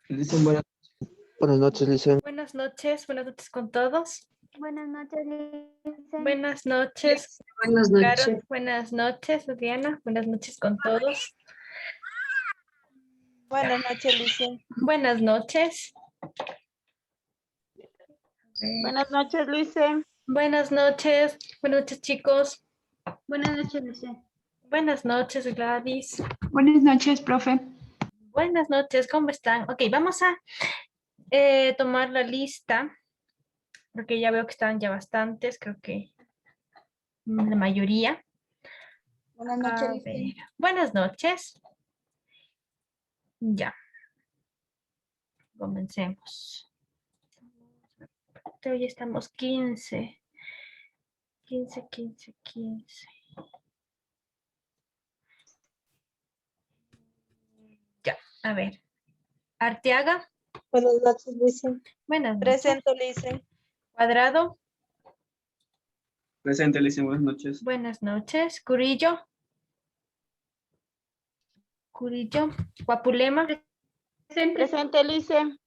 Licen, buenas noches, Licen. Buenas noches con todos. Buenas noches, Licen. Buenas noches, Buenas Caro. noches. Buenas noches, Diana. Buenas noches con todos. Buenas noches, Licen. Buenas noches. Buenas noches, Licen. Buenas noches. Buenas noches, chicos. Buenas noches, Licen. Buenas noches, Gladys. Buenas noches, profe. Buenas noches, ¿cómo están? Ok, vamos a tomar la lista, porque ya veo que están ya bastantes, creo que la mayoría. Buenas A noches, ver, Licen. buenas noches. Ya. Comencemos. Hoy estamos 15. 15. Ya, a ver. Arteaga. Buenas noches, Licen. Buenas noches. Presento, Licen. Cuadrado. Presente, Licen, buenas noches. Buenas noches. Curillo. Guapulema. Presente, Licen.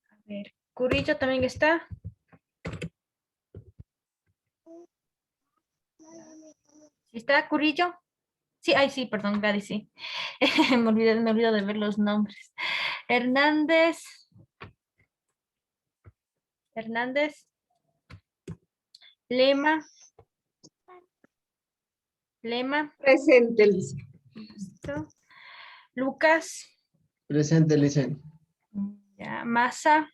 A ver. Curillo también está. ¿Está Curillo? Sí, ay, sí, perdón, Gladys, sí. me olvido de ver los nombres. Hernández. Lema. Presente, Licen. Listo. Lucas. Presente, Licen. Ya. Massa.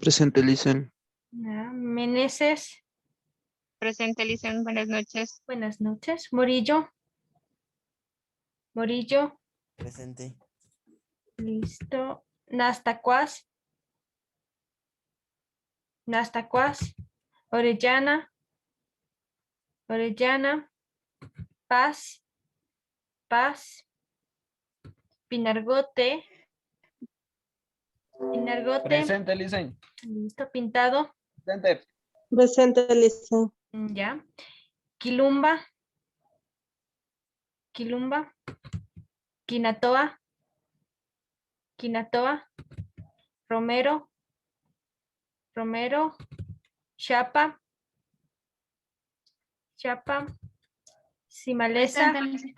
Presente, Licen. Ya. Meneses. Presente, Licen. Buenas noches. Buenas noches. Morillo. Presente. Listo. Nastacuas. Orellana. Paz. Pinargote. Presente, Licen. Listo. Pintado. Presente. Presente, Licen. Ya. Quilumba. Quinatoa. Romero. Chapa. Simalesa. Presente, Licen.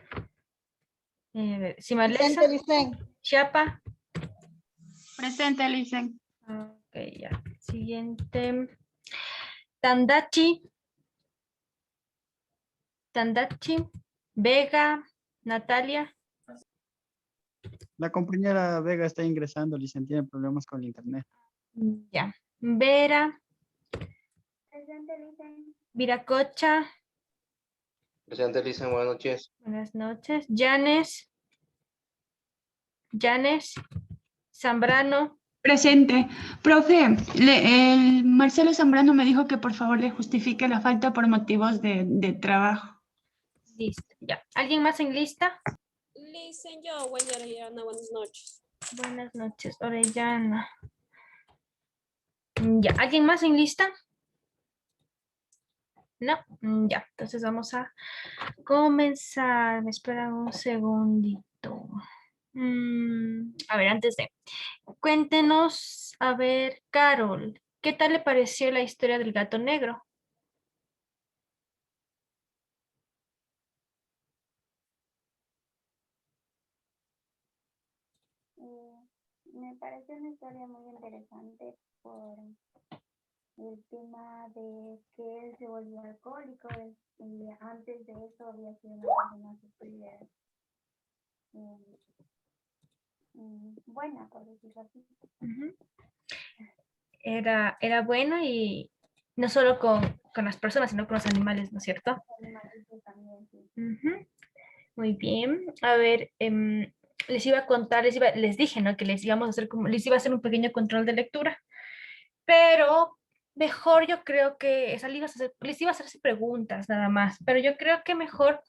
Presente, Licen. Chapa. Presente, Licen. Ok, ya. Siguiente. Tandachi. Vega. Natalia. La compañera Vega está ingresando, Licen, tiene problemas con el internet. Ya. Vera. Presente, Licen. Viracocha. Presente, Licen, buenas noches. Buenas noches. Llanes. Zambrano. Presente. Profe, el Marcelo Zambrano me dijo que por favor le justifique la falta por motivos de trabajo. Listo. Ya. ¿Alguien más en lista? Licen, yo, Orellana, buenas noches. Buenas noches, Orellana. Ya. ¿Alguien más en lista? No. Ya. Entonces vamos a comenzar. Me esperan un segundito. A ver, antes de. Cuéntenos, a ver, Carol, ¿qué tal le pareció la historia del gato negro? Me parece una historia muy interesante por el tema de que él se volvió alcohólico y antes de eso había sido una persona súper buena, por decirlo así. Ujú. Era bueno y no solo con las personas, sino con los animales, ¿no es cierto? Animalitos también, sí. Ujú. Muy bien. A ver, les iba a contar, les dije, ¿no? Que les íbamos a hacer les iba a hacer un pequeño control de lectura, pero mejor yo creo que les iba a hacer preguntas nada más, pero yo creo que mejor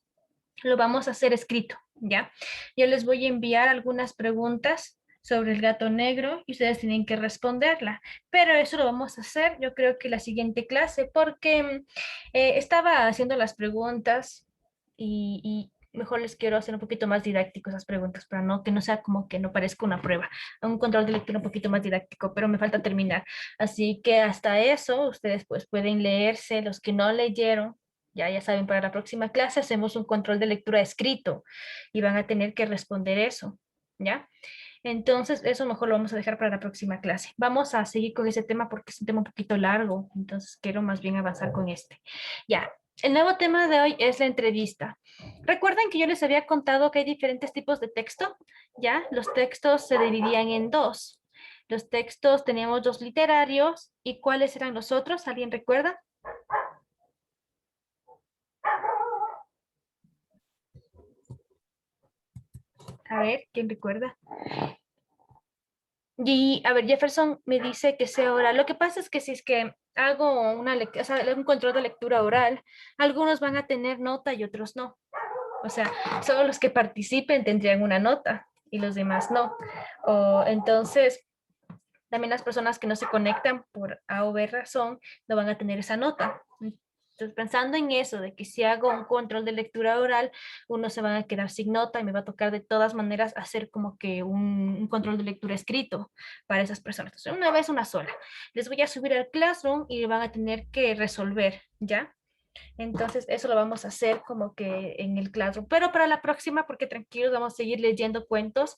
lo vamos a hacer escrito, ¿ya? Yo les voy a enviar algunas preguntas sobre el gato negro y ustedes tienen que responderla, pero eso lo vamos a hacer yo creo que la siguiente clase porque estaba haciendo las preguntas y mejor les quiero hacer un poquito más didáctico esas preguntas para no que no sea como que no parezca una prueba, un control de lectura un poquito más didáctico, pero me falta terminar. Así que hasta eso ustedes pues pueden leerse, los que no leyeron, ya saben, para la próxima clase hacemos un control de lectura escrito y van a tener que responder eso, ¿ya? Entonces, eso mejor lo vamos a dejar para la próxima clase. Vamos a seguir con ese tema porque es un tema un poquito largo, entonces quiero más bien avanzar con este. Ya, el nuevo tema de hoy es la entrevista. Recuerden que yo les había contado que hay diferentes tipos de texto, ¿ya? Los textos se dividían en dos. Los textos teníamos dos literarios, ¿y cuáles eran los otros? ¿Alguien recuerda? A ver, ¿quién recuerda? Y a ver, Jefferson me dice que sea oral. Lo que pasa es que si es que hago o sea, un control de lectura oral, algunos van a tener nota y otros no. O sea, solo los que participen tendrían una nota y los demás no. Entonces, también las personas que no se conectan por A o B razón no van a tener esa nota. Entonces, pensando en eso, de que si hago un control de lectura oral, unos se van a quedar sin nota y me va a tocar de todas maneras hacer como que un control de lectura escrito para esas personas. Entonces, una vez una sola. Les voy a subir al Classroom y van a tener que resolver, ¿ya? Entonces, eso lo vamos a hacer como que en el Classroom. Pero para la próxima, porque tranquilos, vamos a seguir leyendo cuentos.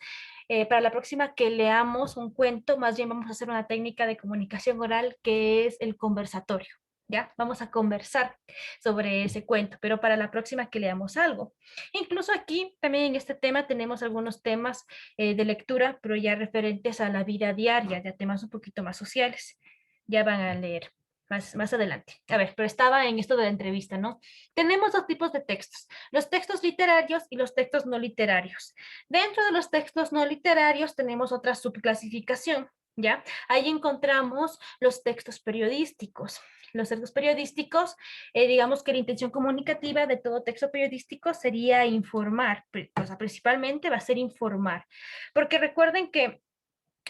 Para la próxima que leamos un cuento, más bien vamos a hacer una técnica de comunicación oral que es el conversatorio. ¿Ya? Vamos a conversar sobre ese cuento, pero para la próxima que leamos algo. Incluso aquí, también en este tema, tenemos algunos temas de lectura, pero ya referentes a la vida diaria, ya temas un poquito más sociales. Ya van a leer más adelante. A ver, pero estaba en esto de la entrevista, ¿no? Tenemos dos tipos de textos, los textos literarios y los textos no literarios. Dentro de los textos no literarios tenemos otra subclasificación, ¿ya? Ahí encontramos los textos periodísticos. Los textos periodísticos, digamos que la intención comunicativa de todo texto periodístico sería informar, o sea, principalmente va a ser informar, porque recuerden que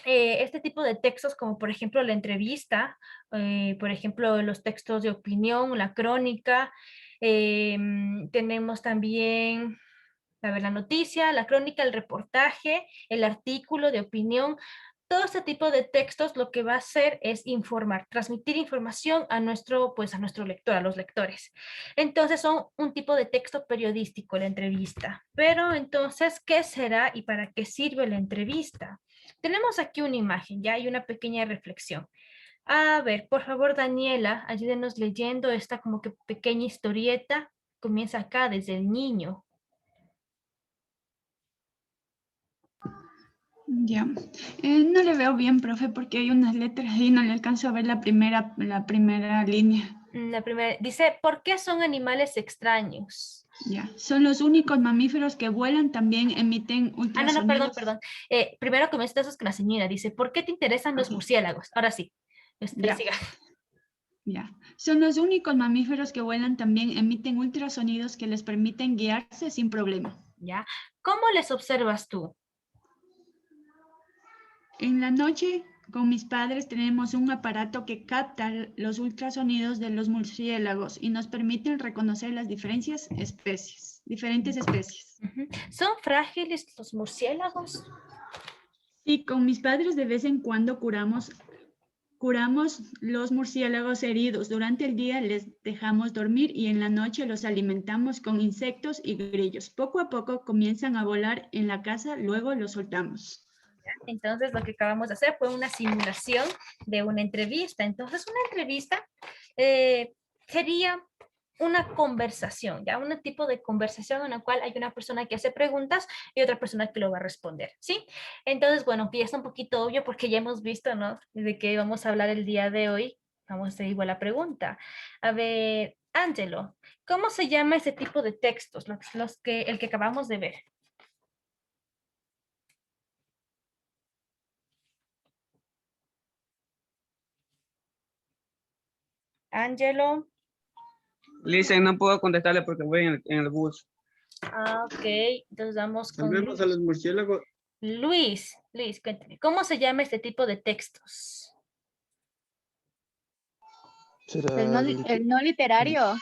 este tipo de textos, como por ejemplo la entrevista, por ejemplo los textos de opinión, la crónica, tenemos también, a ver, la noticia, la crónica, el reportaje, el artículo de opinión. Todo este tipo de textos lo que va a hacer es informar, transmitir información a pues a nuestro lector, a los lectores. Entonces son un tipo de texto periodístico, la entrevista. Pero entonces, ¿qué será y para qué sirve la entrevista? Tenemos aquí una imagen, ya hay una pequeña reflexión. A ver, por favor, Daniela, ayúdenos leyendo esta como que pequeña historieta. Comienza acá desde el niño. Ya. No le veo bien, profe, porque hay unas letras y no le alcanzo a ver la primera línea. La primera dice, ¿por qué son animales extraños? Ya. Son los únicos mamíferos que vuelan, también emiten No, ultrasonidos. perdón. Primero comienza eso con la señora. Dice, ¿por qué te interesan los murciélagos? Ahora sí. Ya. Siga. Ya. Son los únicos mamíferos que vuelan, también emiten ultrasonidos que les permiten guiarse sin problema. ¿Ya? ¿Cómo les observas tú? En la noche, con mis padres, tenemos un aparato que capta los ultrasonidos de los murciélagos y nos permite reconocer las diferentes especies. ¿Son frágiles los murciélagos? Sí, con mis padres de vez en cuando curamos los murciélagos heridos. Durante el día les dejamos dormir y en la noche los alimentamos con insectos y grillos. Poco a poco comienzan a volar en la casa, luego los soltamos. Entonces, lo que acabamos de hacer fue una simulación de una entrevista. Entonces, una entrevista sería una conversación, ya un tipo de conversación en la cual hay una persona que hace preguntas y otra persona que lo va a responder, ¿sí? Entonces, bueno, ya está un poquito obvio porque ya hemos visto, ¿no? De qué vamos a hablar el día de hoy. Vamos a hacer igual la pregunta. A ver, Ángelo, ¿cómo se llama ese tipo de textos, el que acabamos de ver? Ángelo. Listen, no puedo contestarle porque voy en el bus. Ah, ok, entonces vamos con Volvemos a los murciélagos. Luis, cuéntame, ¿cómo se llama este tipo de textos? ¿Será El no literario.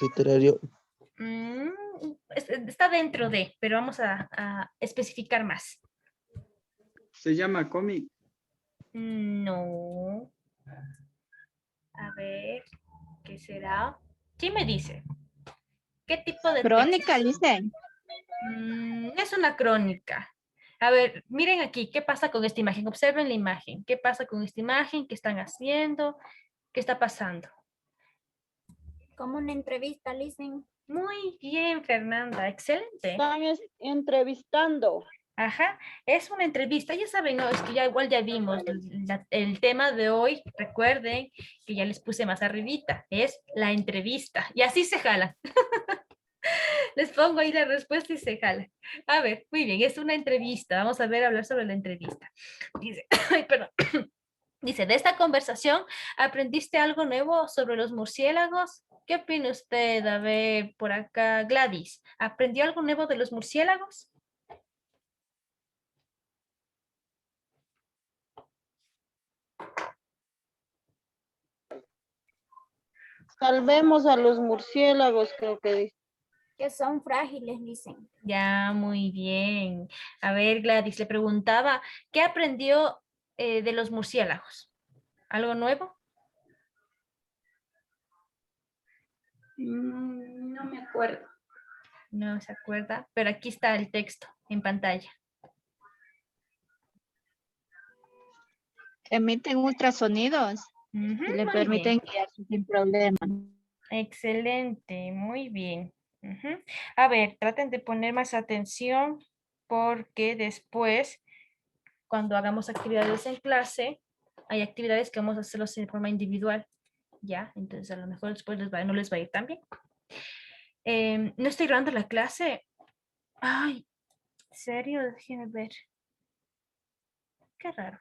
literario? está dentro de, pero vamos a especificar más. Se llama cómic. No. A ver, ¿qué será? ¿Quién me dice? ¿Qué tipo de Crónica, texto? Licen. Es una crónica. A ver, miren aquí, ¿qué pasa con esta imagen? Observen la imagen. ¿Qué pasa con esta imagen? ¿Qué están haciendo? ¿Qué está pasando? Como una entrevista, Licen. Muy bien, Fernanda. Excelente. Están entrevistando. Ajá, es una entrevista, ya saben, ¿no? Es que ya igual ya vimos el tema de hoy, recuerden que ya les puse más arribita, es la entrevista, y así se jala. Les pongo ahí la respuesta y se jala. A ver, muy bien, es una entrevista, vamos a ver, hablar sobre la entrevista. Dice, ay, perdón. Dice, de esta conversación, ¿aprendiste algo nuevo sobre los murciélagos? ¿Qué opina usted? A ver, por acá, Gladys, ¿aprendió algo nuevo de los murciélagos? Salvemos a los murciélagos, creo que dice. Que son frágiles, Licen. Ya, muy bien. A ver, Gladys, le preguntaba, ¿qué aprendió de los murciélagos? ¿Algo nuevo? No me acuerdo. No se acuerda, pero aquí está el texto en pantalla. Emiten ultrasonidos Ujú, y le muy permiten bien. guiarse sin problema. Excelente, muy bien. Ujú. A ver, traten de poner más atención porque después, cuando hagamos actividades en clase, hay actividades que vamos a hacerlos en forma individual. Ya, entonces a lo mejor después no les va a ir tan bien. No estoy grabando la clase. Ay, ¿en serio? Déjenme ver. Qué raro.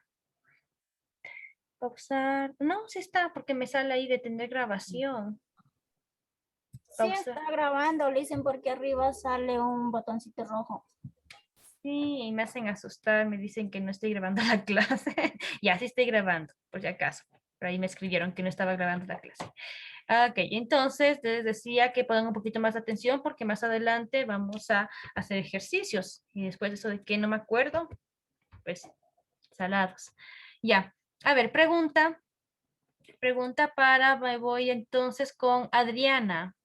Pausar. No, sí está, porque me sale ahí detener grabación. Sí Pausa. está grabando, Licen, porque arriba sale un botoncito rojo. Sí, y me hacen asustar, me dicen que no estoy grabando la clase. Ya, sí estoy grabando, por si acaso. Pero ahí me escribieron que no estaba grabando la clase. Ok, entonces les decía que pongan un poquito más de atención porque más adelante vamos a hacer ejercicios. Y después de eso de que no me acuerdo, pues salados. Ya, a ver, pregunta para, me voy entonces con Adriana.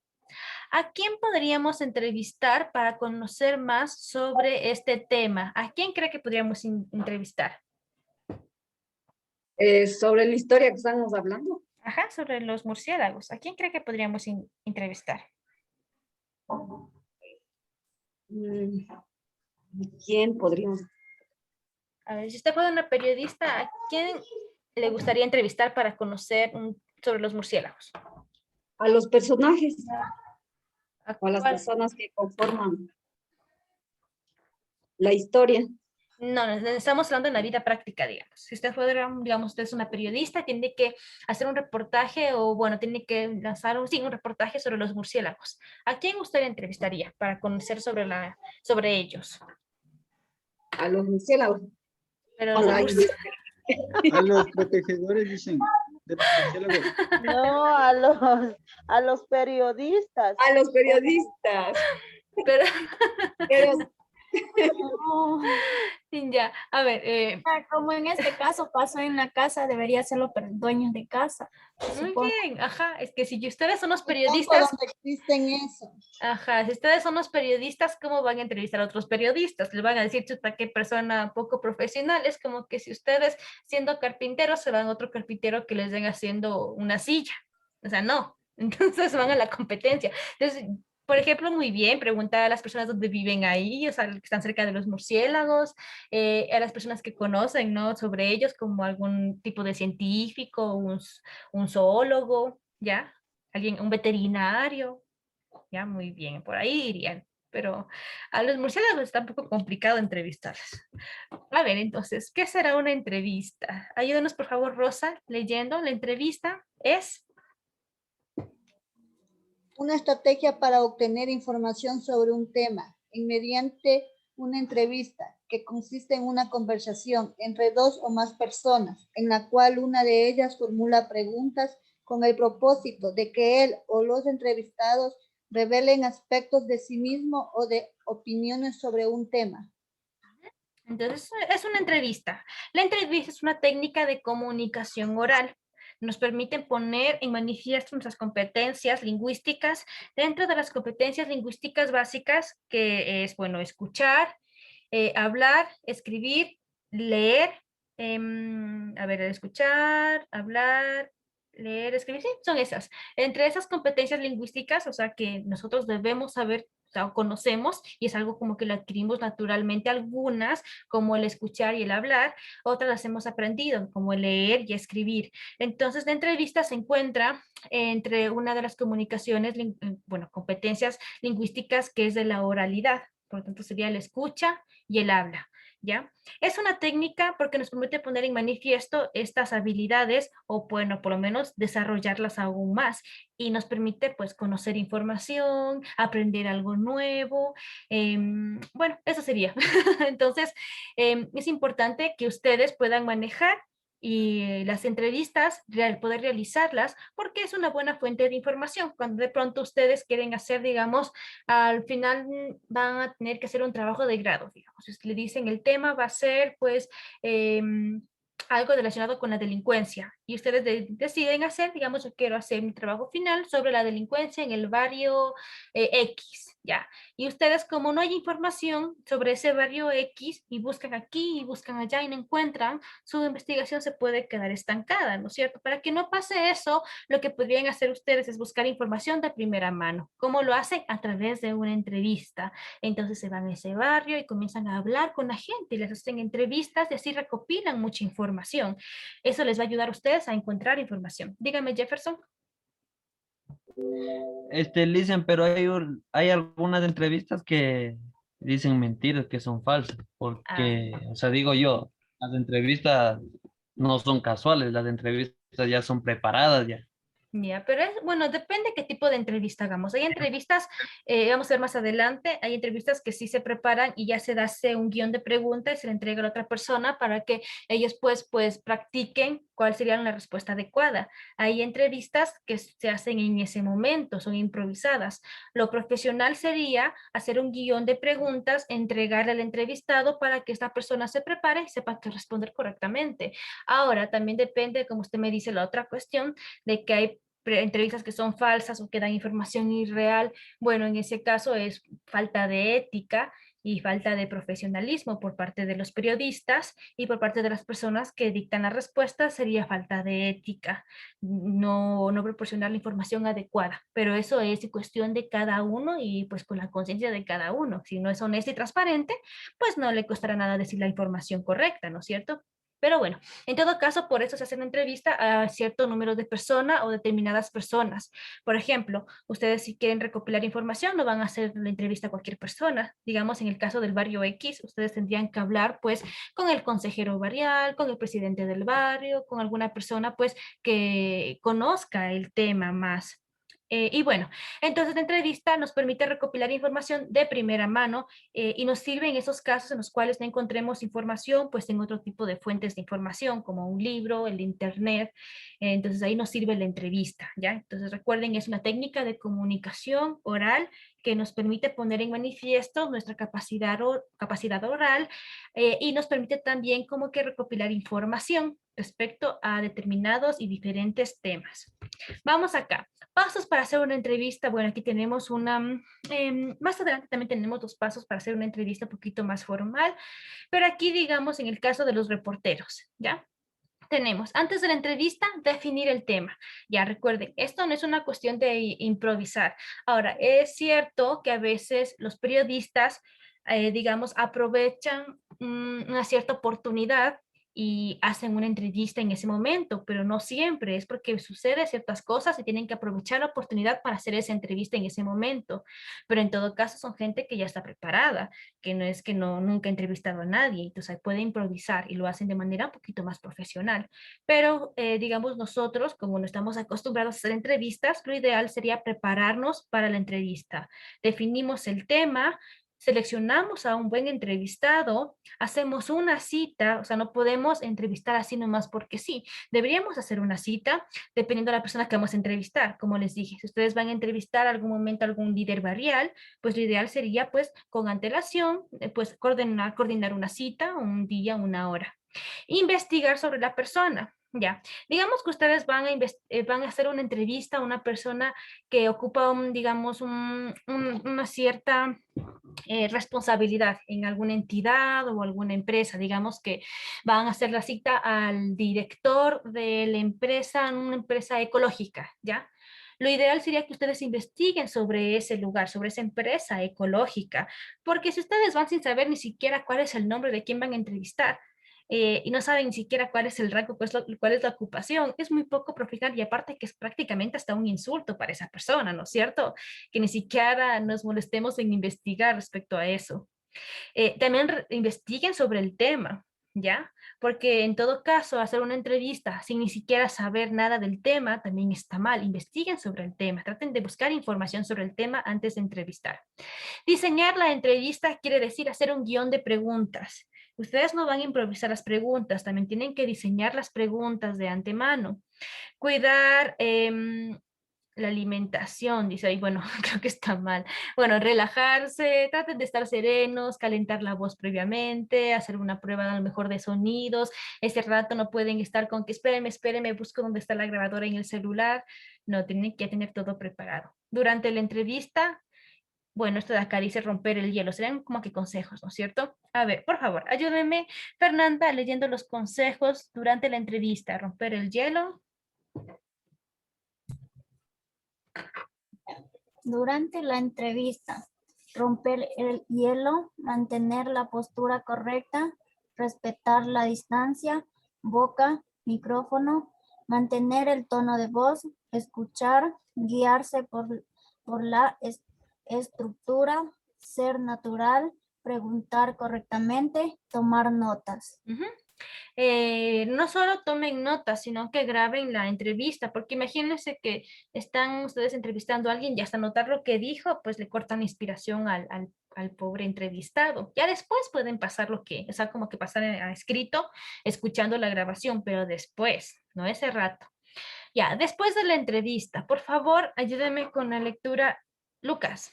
¿A quién podríamos entrevistar para conocer más sobre este tema? ¿A quién cree que podríamos entrevistar? Sobre la historia que estamos hablando. Ajá, sobre los murciélagos. ¿A quién cree que podríamos entrevistar? ¿Quién podríamos? A ver, si usted fuera una periodista, ¿a quién le gustaría entrevistar para conocer sobre los murciélagos? A los personajes ¿A o a las cuál? personas que conforman la historia. No, estamos hablando en la vida práctica, digamos. Si usted fuera, digamos, usted es una periodista, tiene que hacer un reportaje o, bueno, tiene que lanzar un reportaje sobre los murciélagos. ¿A quién usted entrevistaría para conocer sobre ellos? A los murciélagos. Pero A, los la- A los protegiores, dicen, de los murciélagos. No, a los periodistas. a los periodistas. pero Pero No, ya, a ver, como en este caso pasó en la casa, debería ser los dueños de casa. muy Supongo. bien, ajá, es que si ustedes son los Campo periodistas, donde existen eso. ajá, si ustedes son los periodistas, ¿cómo van a entrevistar a otros periodistas? Les van a decir, chuta, qué persona poco profesional. Es como que si ustedes, siendo carpinteros, se van a otro carpintero que les den haciendo una silla. O sea, no. Entonces van a la competencia. Entonces, por ejemplo, muy bien, preguntar a las personas dónde viven ahí, o sea, que están cerca de los murciélagos, a las personas que conocen, ¿no? Sobre ellos, como algún tipo de científico, un zoólogo, ¿ya? Alguien, un veterinario. Ya, muy bien, por ahí irían. Pero a los murciélagos está un poco complicado entrevistarlos. A ver, entonces, ¿qué será una entrevista? Ayúdanos, por favor, Rosa, leyendo. La entrevista es... Una estrategia para obtener información sobre un tema mediante una entrevista que consiste en una conversación entre dos o más personas en la cual una de ellas formula preguntas con el propósito de que él o los entrevistados revelen aspectos de sí mismo o de opiniones sobre un tema. Entonces, es una entrevista. La entrevista es una técnica de comunicación oral. Nos permite poner en manifiesto nuestras competencias lingüísticas dentro de las competencias lingüísticas básicas, que es, bueno, escuchar, hablar, escribir, leer, escuchar, hablar, leer, escribir, sí, son esas. Entre esas competencias lingüísticas, o sea, que nosotros debemos saber, o sea, o conocemos, y es algo como que lo adquirimos naturalmente, algunas, como el escuchar y el hablar, otras las hemos aprendido, como el leer y escribir. Entonces, la entrevista se encuentra entre una de las comunicaciones, bueno, competencias lingüísticas, que es de la oralidad. Por lo tanto, sería el escucha y el habla. ¿Ya? Es una técnica porque nos permite poner en manifiesto estas habilidades o, bueno, por lo menos desarrollarlas aún más, y nos permite, pues, conocer información, aprender algo nuevo. Bueno, eso sería. Entonces, es importante que ustedes puedan manejar y las entrevistas, poder realizarlas, porque es una buena fuente de información. Cuando de pronto ustedes quieren hacer, digamos, al final van a tener que hacer un trabajo de grado, digamos. Le dicen el tema va a ser, pues, algo relacionado con la delincuencia, y ustedes deciden hacer, digamos, yo quiero hacer mi trabajo final sobre la delincuencia en el barrio X, ¿ya? Y ustedes, como no hay información sobre ese barrio X, y buscan aquí y buscan allá y no encuentran, su investigación se puede quedar estancada, ¿no es cierto? Para que no pase eso, lo que podrían hacer ustedes es buscar información de primera mano. ¿Cómo lo hacen? A través de una entrevista. Entonces se van a ese barrio y comienzan a hablar con la gente y les hacen entrevistas y así recopilan mucha información. Eso les va a ayudar a ustedes a encontrar información. Dígame, Jefferson. Dicen, pero hay algunas entrevistas que dicen mentiras, que son falsas, porque, o sea, digo yo, las entrevistas no son casuales, las entrevistas ya son preparadas ya. Ya, pero es, bueno, depende qué tipo de entrevista hagamos. Hay entrevistas, vamos a ver más adelante, hay entrevistas que sí se preparan y ya se hace un guión de preguntas y se le entrega a la otra persona para que ellos pues practiquen cuál sería la respuesta adecuada. Hay entrevistas que se hacen en ese momento, son improvisadas. Lo profesional sería hacer un guión de preguntas, entregarle al entrevistado para que esta persona se prepare y sepa que responder correctamente. Ahora, también depende, como usted me dice, la otra cuestión de que hay entrevistas que son falsas o que dan información irreal. Bueno, en ese caso es falta de ética y falta de profesionalismo por parte de los periodistas, y por parte de las personas que dictan las respuestas sería falta de ética, no proporcionar la información adecuada, pero eso es cuestión de cada uno y pues con la conciencia de cada uno. Si no es honesto y transparente, pues no le costará nada decir la información correcta, ¿no es cierto? Pero bueno, en todo caso, por eso se hace una entrevista a cierto número de personas o determinadas personas. Por ejemplo, ustedes, si quieren recopilar información, no van a hacer la entrevista a cualquier persona. Digamos, en el caso del barrio X, ustedes tendrían que hablar pues con el consejero barrial, con el presidente del barrio, con alguna persona pues que conozca el tema más. Y bueno, entonces la entrevista nos permite recopilar información de primera mano, y nos sirve en esos casos en los cuales no encontremos información, pues en otro tipo de fuentes de información, como un libro, el internet. Entonces ahí nos sirve la entrevista, ¿ya? Entonces recuerden, es una técnica de comunicación oral que nos permite poner en manifiesto nuestra capacidad oral, y nos permite también como que recopilar información respecto a determinados y diferentes temas. Vamos acá. Pasos para hacer una entrevista. Bueno, aquí tenemos una, más adelante también tenemos 2 pasos para hacer una entrevista un poquito más formal, pero aquí digamos en el caso de los reporteros, ¿ya? Tenemos, antes de la entrevista, definir el tema. Ya recuerden, esto no es una cuestión de improvisar. Ahora, es cierto que a veces los periodistas, digamos, aprovechan una cierta oportunidad y hacen una entrevista en ese momento, pero no siempre, es porque sucede ciertas cosas y tienen que aprovechar la oportunidad para hacer esa entrevista en ese momento. Pero en todo caso son gente que ya está preparada, que no es que nunca ha entrevistado a nadie, entonces ahí puede improvisar y lo hacen de manera un poquito más profesional. Pero digamos, nosotros, como no estamos acostumbrados a hacer entrevistas, lo ideal sería prepararnos para la entrevista. Definimos el tema, seleccionamos a un buen entrevistado, hacemos una cita, o sea, no podemos entrevistar así nomás porque sí. Deberíamos hacer una cita dependiendo de la persona que vamos a entrevistar. Como les dije, si ustedes van a entrevistar algún momento a algún líder barrial, pues lo ideal sería pues con antelación, pues coordinar una cita, un día, una hora. Investigar sobre la persona. Ya, digamos que ustedes van a hacer una entrevista a una persona que ocupa, digamos, una cierta responsabilidad en alguna entidad o alguna empresa. Digamos que van a hacer la cita al director de la empresa, en una empresa ecológica, ¿ya? Lo ideal sería que ustedes investiguen sobre ese lugar, sobre esa empresa ecológica, porque si ustedes van sin saber ni siquiera cuál es el nombre de quién van a entrevistar, y no saben ni siquiera cuál es el rango, cuál es la ocupación, es muy poco profesional y aparte que es prácticamente hasta un insulto para esa persona, ¿no es cierto? Que ni siquiera nos molestemos en investigar respecto a eso. También investiguen sobre el tema, ¿ya? Porque en todo caso, hacer una entrevista sin ni siquiera saber nada del tema también está mal. Investiguen sobre el tema, traten de buscar información sobre el tema antes de entrevistar. Diseñar la entrevista quiere decir hacer un guión de preguntas. Ustedes no van a improvisar las preguntas, también tienen que diseñar las preguntas de antemano. Cuidar la alimentación, dice ahí, bueno, creo que está mal. Bueno, relajarse, traten de estar serenos, calentar la voz previamente, hacer una prueba a lo mejor de sonidos. Ese rato no pueden estar con que espérenme, busco dónde está la grabadora en el celular. No, tienen que tener todo preparado. Durante la entrevista, bueno, esto de acá dice romper el hielo, serían como que consejos, ¿no es cierto? A ver, por favor, ayúdenme, Fernanda, leyendo los consejos durante la entrevista. Romper el hielo. Durante la entrevista, romper el hielo, mantener la postura correcta, respetar la distancia, boca, micrófono, mantener el tono de voz, escuchar, guiarse por la estructura, ser natural, preguntar correctamente, tomar notas. No solo tomen notas, sino que graben la entrevista, porque imagínense que están ustedes entrevistando a alguien y hasta notar lo que dijo, pues le cortan la inspiración al pobre entrevistado. Ya después pueden pasar lo que, o sea, como que pasar a escrito, escuchando la grabación, pero después, no ese rato. Ya, después de la entrevista, por favor, ayúdenme con la lectura. Lucas.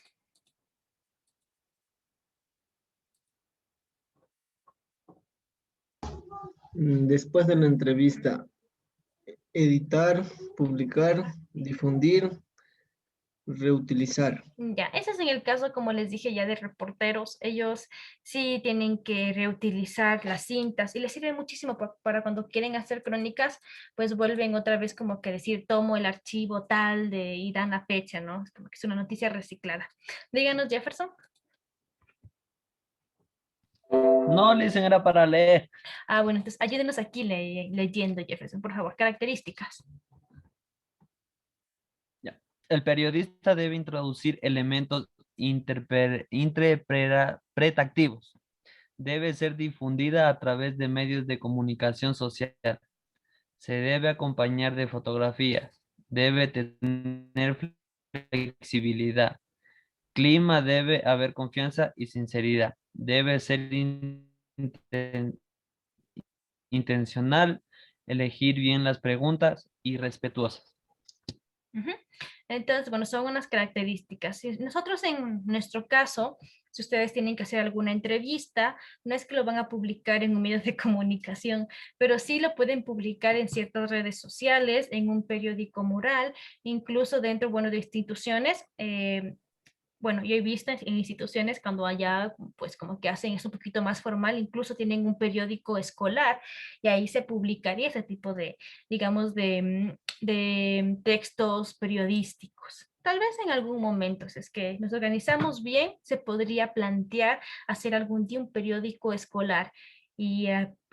Después de la entrevista, editar, publicar, difundir, reutilizar. Ya, ese es en el caso, como les dije ya, de reporteros. Ellos sí tienen que reutilizar las cintas y les sirve muchísimo para cuando quieren hacer crónicas, pues vuelven otra vez como que decir, tomo el archivo tal de y dan la fecha, ¿no? Es como que es una noticia reciclada. Díganos, Jefferson. No, le dicen era para leer. Ah, bueno, entonces ayúdenos aquí leyendo, Jefferson, por favor. Características. Ya. El periodista debe introducir elementos interpretativos. Debe ser difundida a través de medios de comunicación social. Se debe acompañar de fotografías. Debe tener flexibilidad. Clima, debe haber confianza y sinceridad. Debe ser intencional, elegir bien las preguntas y respetuosas. Entonces, bueno, son unas características. Si nosotros en nuestro caso, si ustedes tienen que hacer alguna entrevista, no es que lo van a publicar en un medio de comunicación, pero sí lo pueden publicar en ciertas redes sociales, en un periódico mural, incluso dentro, bueno, de instituciones. Bueno, yo he visto en instituciones cuando allá, pues como que hacen eso un poquito más formal, incluso tienen un periódico escolar y ahí se publicaría ese tipo de, digamos, de textos periodísticos. Tal vez en algún momento, si es que nos organizamos bien, se podría plantear hacer algún día un periódico escolar. Y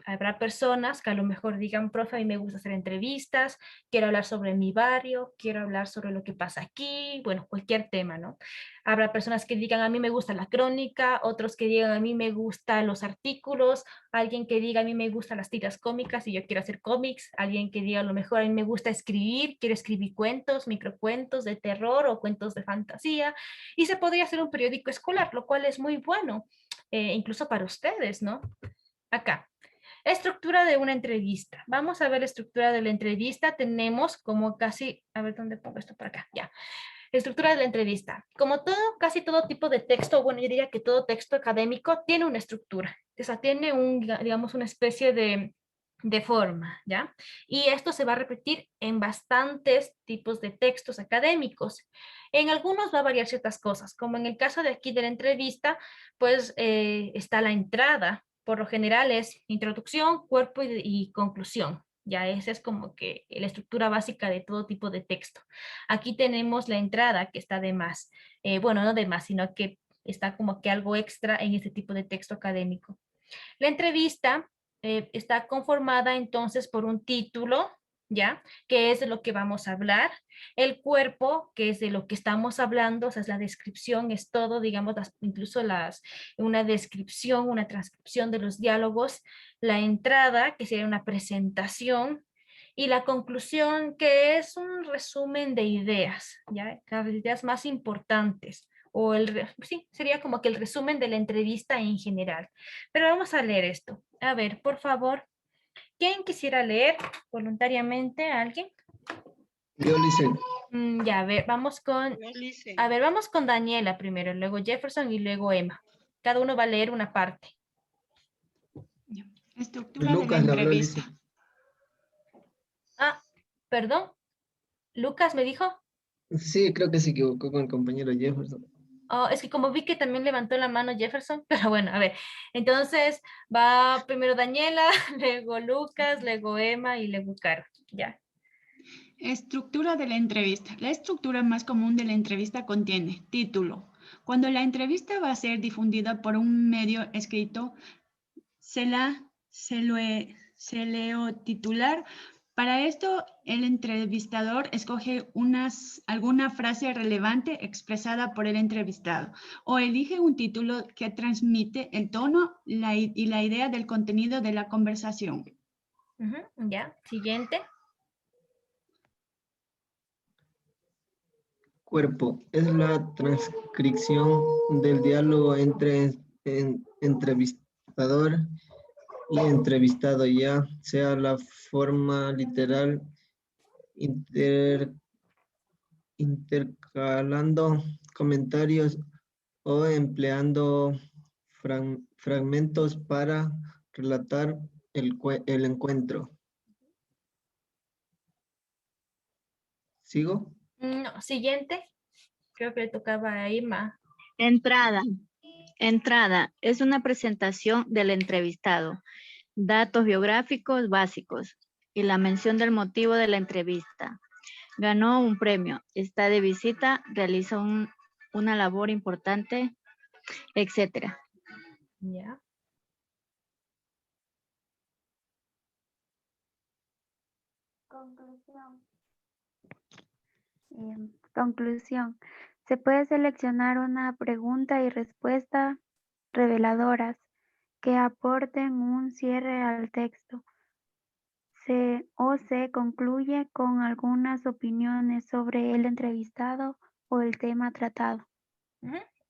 habrá personas que a lo mejor digan, profe, a mí me gusta hacer entrevistas, quiero hablar sobre mi barrio, quiero hablar sobre lo que pasa aquí, bueno, cualquier tema, ¿no? Habrá personas que digan, a mí me gusta la crónica, otros que digan, a mí me gustan los artículos, alguien que diga, a mí me gustan las tiras cómicas y yo quiero hacer cómics, alguien que diga, a lo mejor a mí me gusta escribir, quiero escribir cuentos, microcuentos de terror o cuentos de fantasía, y se podría hacer un periódico escolar, lo cual es muy bueno, incluso para ustedes, ¿no? Acá. Estructura de una entrevista. Vamos a ver la estructura de la entrevista. Tenemos como casi, a ver dónde pongo esto para acá, ya. Estructura de la entrevista. Como todo, casi todo tipo de texto, bueno, yo diría que todo texto académico tiene una estructura. O sea, tiene digamos, una especie de forma, ¿ya? Y esto se va a repetir en bastantes tipos de textos académicos. En algunos va a variar ciertas cosas, como en el caso de aquí de la entrevista, pues está la entrada. Por lo general es introducción, cuerpo y conclusión. Ya esa es como que la estructura básica de todo tipo de texto. Aquí tenemos la entrada que está de más. Bueno, no de más, sino que está como que algo extra en este tipo de texto académico. La entrevista está conformada entonces por un título, ¿ya? Que es de lo que vamos a hablar. El cuerpo, que es de lo que estamos hablando, o sea, es la descripción, es todo, digamos, incluso una descripción, una transcripción de los diálogos. La entrada, que sería una presentación. Y la conclusión, que es un resumen de ideas, ¿ya? Las ideas más importantes. O sí, sería como que el resumen de la entrevista en general. Pero vamos a leer esto. A ver, por favor, ¿quién quisiera leer voluntariamente? ¿Alguien? Yo, Licen. Ya, a ver, vamos con Daniela primero, luego Jefferson y luego Emma. Cada uno va a leer una parte. Estructura de la Lucas le habló, entrevista. Licen. Ah, perdón. ¿Lucas me dijo? Sí, creo que se equivocó con el compañero Jefferson. Oh, es que como vi que también levantó la mano Jefferson, pero bueno, a ver. Entonces va primero Daniela, luego Lucas, luego Emma y luego Caro. Ya. Estructura de la entrevista. La estructura más común de la entrevista contiene título. Cuando la entrevista va a ser difundida por un medio escrito, se leo titular. Para esto, el entrevistador escoge alguna frase relevante expresada por el entrevistado o elige un título que transmite el tono y la idea del contenido de la conversación. Ya, siguiente. Cuerpo es la transcripción del diálogo entre entrevistador y entrevistado, ya sea la forma literal, intercalando comentarios o empleando fragmentos para relatar el encuentro. ¿Sigo? No, siguiente. Creo que le tocaba a Irma. Entrada. Entrada es una presentación del entrevistado, datos biográficos básicos y la mención del motivo de la entrevista. Ganó un premio, está de visita, realiza una labor importante, etcétera. Ya. Conclusión. Conclusión. Se puede seleccionar una pregunta y respuesta reveladoras que aporten un cierre al texto. Se concluye con algunas opiniones sobre el entrevistado o el tema tratado.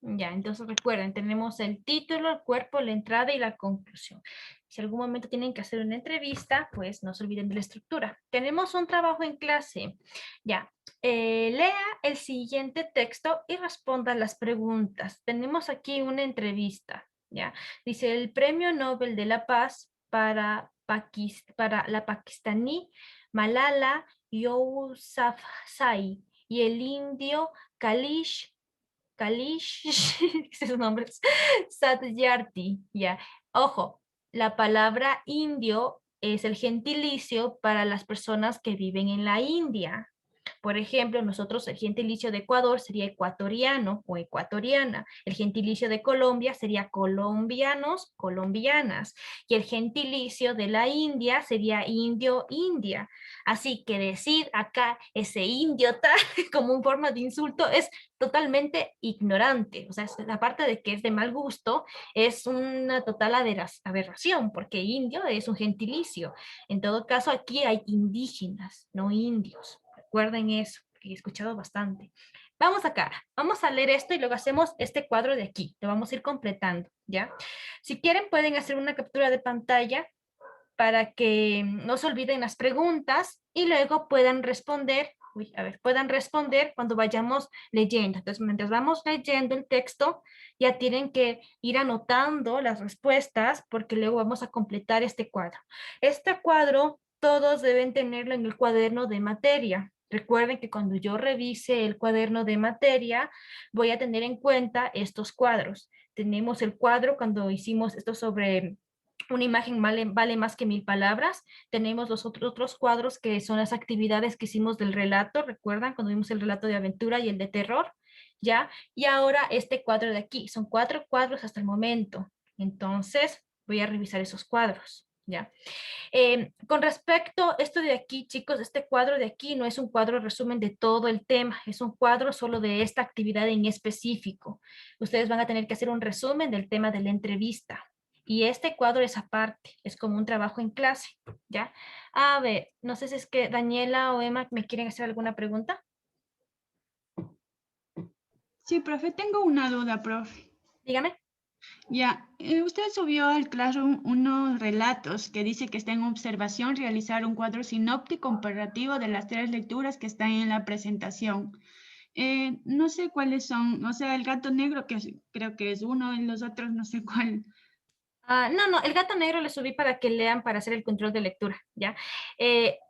Ya, entonces recuerden, tenemos el título, el cuerpo, la entrada y la conclusión. Si en algún momento tienen que hacer una entrevista, pues no se olviden de la estructura. Tenemos un trabajo en clase. Ya, lea el siguiente texto y responda las preguntas. Tenemos aquí una entrevista. Ya, dice el Premio Nobel de la Paz para la pakistaní Malala Yousafzai y el indio Kailash esos nombres, Satyarthi, ya. Ojo, la palabra indio es el gentilicio para las personas que viven en la India. Por ejemplo, nosotros el gentilicio de Ecuador sería ecuatoriano o ecuatoriana. El gentilicio de Colombia sería colombianos, colombianas. Y el gentilicio de la India sería indio, india. Así que decir acá ese idiota como una forma de insulto es totalmente ignorante. O sea, aparte de que es de mal gusto, es una total aberración, porque indio es un gentilicio. En todo caso, aquí hay indígenas, no indios. Recuerden eso, que he escuchado bastante. Vamos acá, vamos a leer esto y luego hacemos este cuadro de aquí. Lo vamos a ir completando, ¿ya? Si quieren, pueden hacer una captura de pantalla para que no se olviden las preguntas y luego puedan responder, puedan responder cuando vayamos leyendo. Entonces, mientras vamos leyendo el texto, ya tienen que ir anotando las respuestas porque luego vamos a completar este cuadro. Este cuadro todos deben tenerlo en el cuaderno de materia. Recuerden que cuando yo revise el cuaderno de materia, voy a tener en cuenta estos cuadros. Tenemos el cuadro cuando hicimos esto sobre una imagen vale más que 1000 palabras. Tenemos los otros cuadros que son las actividades que hicimos del relato. ¿Recuerdan cuando vimos el relato de aventura y el de terror? ¿Ya? Y ahora este cuadro de aquí. Son 4 cuadros hasta el momento. Entonces voy a revisar esos cuadros. ¿Ya? Con respecto a esto de aquí, chicos, este cuadro de aquí no es un cuadro resumen de todo el tema, es un cuadro solo de esta actividad en específico. Ustedes van a tener que hacer un resumen del tema de la entrevista. Y este cuadro es aparte, es como un trabajo en clase, ¿ya? A ver, no sé si es que Daniela o Emma me quieren hacer alguna pregunta. Sí, profe, tengo una duda, profe. Dígame. Ya, usted subió al Classroom unos relatos que dice que está en observación realizar un cuadro sinóptico comparativo de las 3 lecturas que están en la presentación. No sé cuáles son, o sea, el gato negro creo que es uno y los otros no sé cuál. No, el gato negro le subí para que lean para hacer el control de lectura, ¿ya?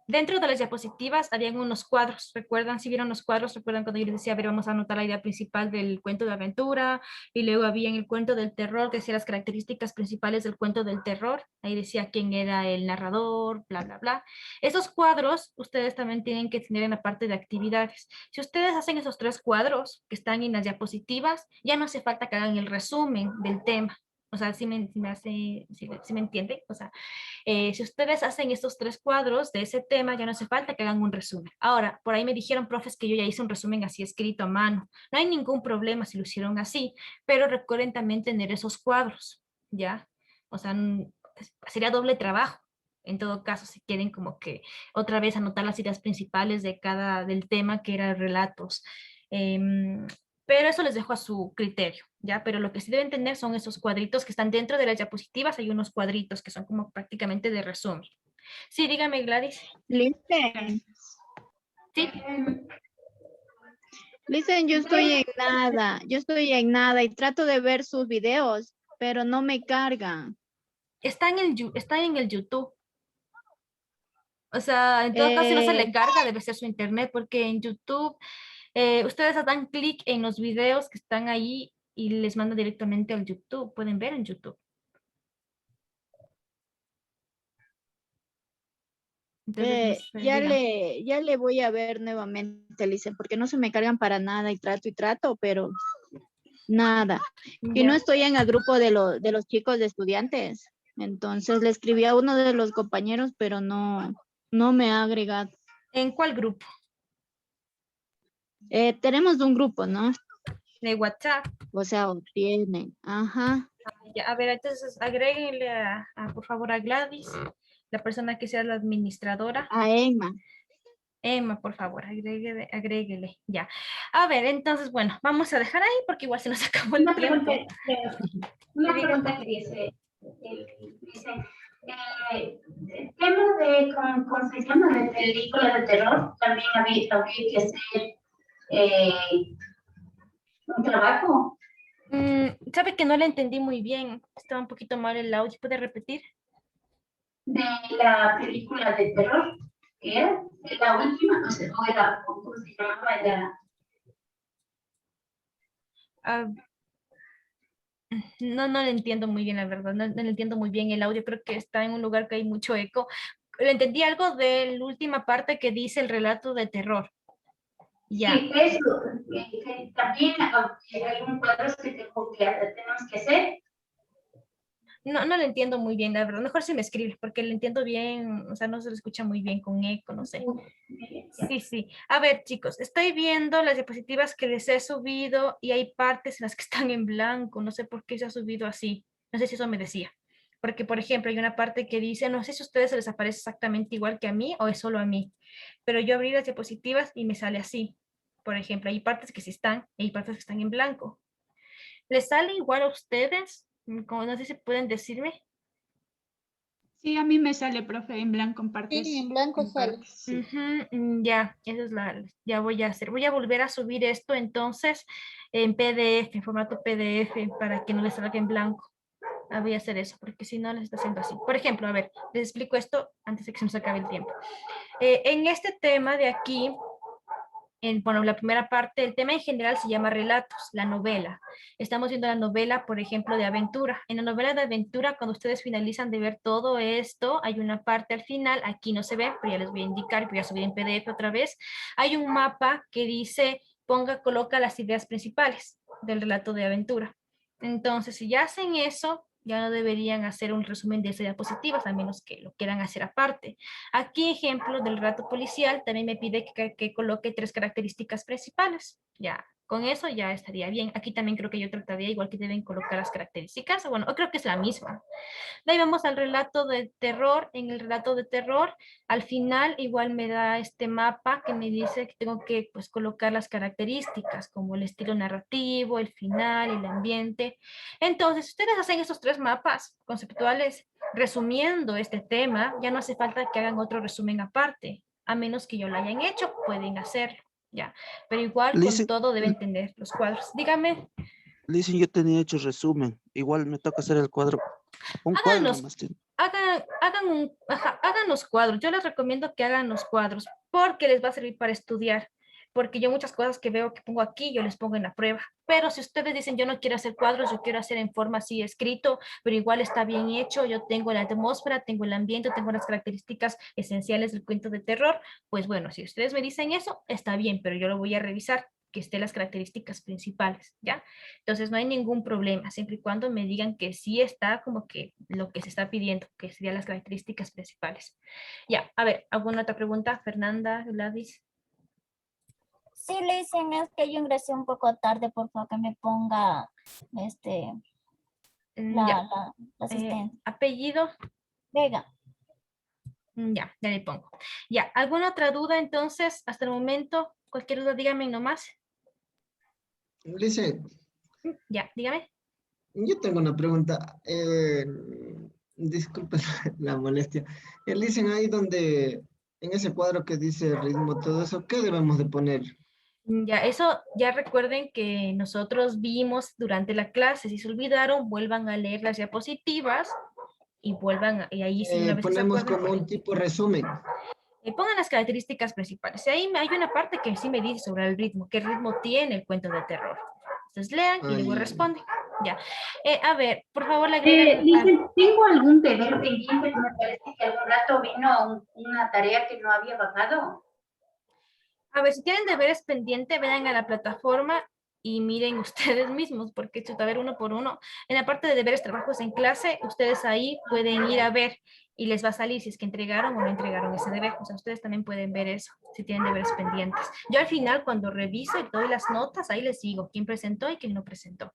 Dentro de las diapositivas habían unos cuadros, ¿recuerdan? Si vieron los cuadros, ¿recuerdan cuando yo les decía, a ver, vamos a anotar la idea principal del cuento de aventura? Y luego había en el cuento del terror, decía las características principales del cuento del terror, ahí decía quién era el narrador, bla, bla, bla. Esos cuadros ustedes también tienen que tener en la parte de actividades. Si ustedes hacen esos 3 cuadros que están en las diapositivas, ya no hace falta que hagan el resumen del tema. O sea, si me entienden. O sea, si ustedes hacen estos 3 cuadros de ese tema, ya no hace falta que hagan un resumen. Ahora, por ahí me dijeron, profes, que yo ya hice un resumen así escrito a mano. No hay ningún problema si lo hicieron así, pero recuerden también tener esos cuadros, ¿ya? O sea, sería doble trabajo. En todo caso, si quieren como que otra vez anotar las ideas principales del tema que eran relatos. Pero eso les dejo a su criterio, ¿ya? Pero lo que sí deben tener son esos cuadritos que están dentro de las diapositivas. Hay unos cuadritos que son como prácticamente de resumen. Sí, dígame, Gladys. Listen. Sí. Listen, yo estoy en nada y trato de ver sus videos, pero no me cargan. Está en el YouTube. O sea, en todo caso, si no se le carga, debe ser su internet, porque en YouTube ustedes dan clic en los videos que están ahí y les manda directamente al YouTube. Pueden ver en YouTube. Entonces, ya le voy a ver nuevamente, Listen, porque no se me cargan para nada y trato, pero nada. Y no estoy en el grupo de los chicos de estudiantes. Entonces le escribí a uno de los compañeros, pero no me ha agregado. ¿En cuál grupo? Tenemos un grupo, ¿no? De WhatsApp. O sea, tienen. Ajá. Ya, a ver, entonces agréguenle por favor a Gladys, la persona que sea la administradora. A Emma. Emma, por favor, agréguele, ya. A ver, entonces, bueno, vamos a dejar ahí porque igual se nos acabó el tiempo. Una pregunta que dice, el tema de concesión de películas de terror, también había que hacer un trabajo. ¿Sabe que no le entendí muy bien? Estaba un poquito mal el audio. ¿Puede repetir? De la película de terror, que era la última, no sé, o era, ¿cómo se llamaba? No le entiendo muy bien, la verdad. No le entiendo muy bien el audio. Creo que está en un lugar que hay mucho eco. Le entendí algo de la última parte que dice el relato de terror. Ya. Sí, eso. También hay un cuadro que tenemos que hacer. No, no le entiendo muy bien, la verdad. Mejor si me escribe, porque le entiendo bien, o sea, no se le escucha muy bien con eco, no sé. Sí, sí. A ver, chicos, estoy viendo las diapositivas que les he subido y hay partes en las que están en blanco. No sé por qué se ha subido así. No sé si eso me decía. Porque, por ejemplo, hay una parte que dice, no sé si a ustedes se les aparece exactamente igual que a mí o es solo a mí, pero yo abrí las diapositivas y me sale así. Por ejemplo, hay partes que sí están y hay partes que están en blanco. ¿Les sale igual a ustedes? Como no sé si pueden decirme. Sí, a mí me sale, profe, en blanco en partes. Sí, en blanco sale. Sí. Ya, eso es ya voy a hacer. Voy a volver a subir esto entonces en PDF, en formato PDF, para que no les salga en blanco. Voy a hacer eso, porque si no les está haciendo así. Por ejemplo, a ver, les explico esto antes de que se nos acabe el tiempo. En este tema de aquí, bueno, la primera parte, el tema en general se llama relatos, la novela. Estamos viendo la novela, por ejemplo, de aventura. En la novela de aventura, cuando ustedes finalizan de ver todo esto, hay una parte al final, aquí no se ve, pero ya les voy a indicar, voy a subir en PDF otra vez. Hay un mapa que dice, coloca las ideas principales del relato de aventura. Entonces, si ya hacen eso, ya no deberían hacer un resumen de esas diapositivas, a menos que lo quieran hacer aparte. Aquí, ejemplo del relato policial, también me pide que coloque 3 características principales. Ya, con eso ya estaría bien. Aquí también creo que yo trataría igual que deben colocar las características. Bueno, creo que es la misma. De ahí vamos al relato de terror. En el relato de terror, al final igual me da este mapa que me dice que tengo que pues colocar las características como el estilo narrativo, el final, el ambiente. Entonces, si ustedes hacen esos 3 mapas conceptuales resumiendo este tema, ya no hace falta que hagan otro resumen aparte, a menos que yo lo hayan hecho, pueden hacerlo, ya. Pero igual con todo deben tener los cuadros. Dígame. Listen, yo tenía hecho resumen. Igual me toca hacer el cuadro. Un cuadro Háganlos, nomás tiene. hagan los cuadros. Yo les recomiendo que hagan los cuadros porque les va a servir para estudiar. Porque yo muchas cosas que veo que pongo aquí, yo les pongo en la prueba. Pero si ustedes dicen, yo no quiero hacer cuadros, yo quiero hacer en forma así escrito, pero igual está bien hecho, yo tengo la atmósfera, tengo el ambiente, tengo las características esenciales del cuento de terror, pues bueno, si ustedes me dicen eso, está bien, pero yo lo voy a revisar que estén las características principales, ¿ya? Entonces no hay ningún problema, siempre y cuando me digan que sí está como que lo que se está pidiendo, que serían las características principales. Ya, a ver, ¿alguna otra pregunta? Fernanda, Gladys. Sí, le dicen, es que yo ingresé un poco tarde, por favor que me ponga Ya. la asistente. ¿Apellido? Vega. Ya, ya le pongo. Ya, ¿alguna otra duda entonces hasta el momento? Cualquier duda, dígame nomás. Listen, Ya, dígame. yo tengo una pregunta. Disculpe la molestia. Listen, ahí donde, en ese cuadro que dice ritmo, todo eso, ¿qué debemos de poner? Ya, eso ya recuerden que nosotros vimos durante la clase. Si se olvidaron, vuelvan a leer las diapositivas y y ahí sí una vez que se Ponemos acuerden, como un tipo resumen. pongan las características principales. Y ahí hay una parte que sí me dice sobre el ritmo, qué ritmo tiene el cuento de terror. Entonces lean y luego responden. Ya. A ver, por favor, le agregan. Dicen, tengo algún deber pendiente, me parece que algún rato vino una tarea que no había bajado. A ver, si tienen deberes pendientes, vayan a la plataforma y miren ustedes mismos, porque esto va a ver uno por uno. En la parte de deberes, trabajos en clase, ustedes ahí pueden ir a ver y les va a salir si es que entregaron o no entregaron ese deber. O sea, ustedes también pueden ver eso, si tienen deberes pendientes. Yo al final, cuando reviso y doy las notas, ahí les digo quién presentó y quién no presentó.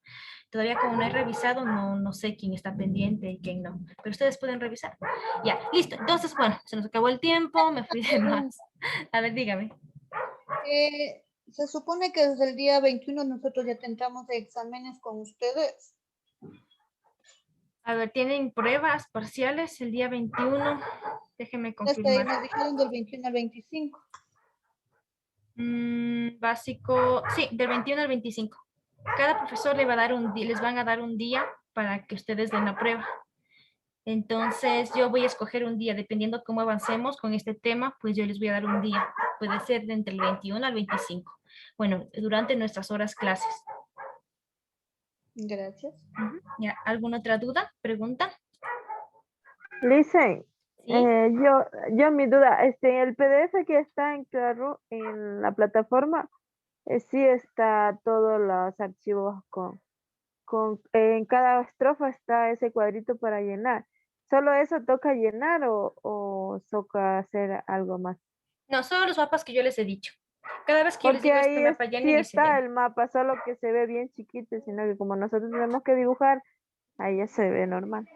Todavía como no he revisado, no sé quién está pendiente y quién no. Pero ustedes pueden revisar. Ya, listo. Entonces, bueno, se nos acabó el tiempo, me fui de más. A ver, dígame. Se supone que desde el día 21 nosotros ya tendremos exámenes con ustedes. A ver, ¿tienen pruebas parciales el día 21? Déjenme confirmar. Nos dijeron del 21 al 25. Básico, sí, del 21 al 25. Cada profesor les van a dar un día para que ustedes den la prueba. Entonces, yo voy a escoger un día, dependiendo cómo avancemos con este tema, pues yo les voy a dar un día. Puede ser de entre el 21 al 25. Bueno, durante nuestras horas clases. Gracias. ¿Ya? ¿Alguna otra duda? ¿Pregunta? Listen, yo mi duda, el PDF que está en Claro, en la plataforma, sí está todos los archivos en cada estrofa está ese cuadrito para llenar. ¿Solo eso toca llenar o toca hacer algo más? No, solo los mapas que yo les he dicho. Cada vez que yo les Porque digo ahí este mapa sí llenen y se está llena. el mapa, solo que se ve bien chiquito, sino que como nosotros tenemos que dibujar, ahí ya se ve normal.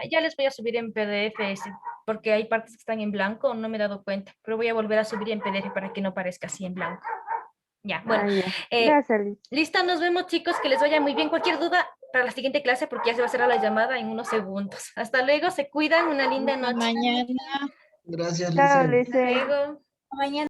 Ya les voy a subir en PDF ese, porque hay partes que están en blanco, no me he dado cuenta, pero voy a volver a subir en PDF para que no parezca así en blanco. Ya, bueno. Ya. eh, Gracias, Liz. Lista, nos vemos chicos, que les vaya muy bien. Cualquier duda para la siguiente clase, porque ya se va a cerrar la llamada en unos segundos. Hasta luego, se cuidan, una linda noche. Mañana. Gracias, Chao, Licen. Lice. Hasta luego. Mañana.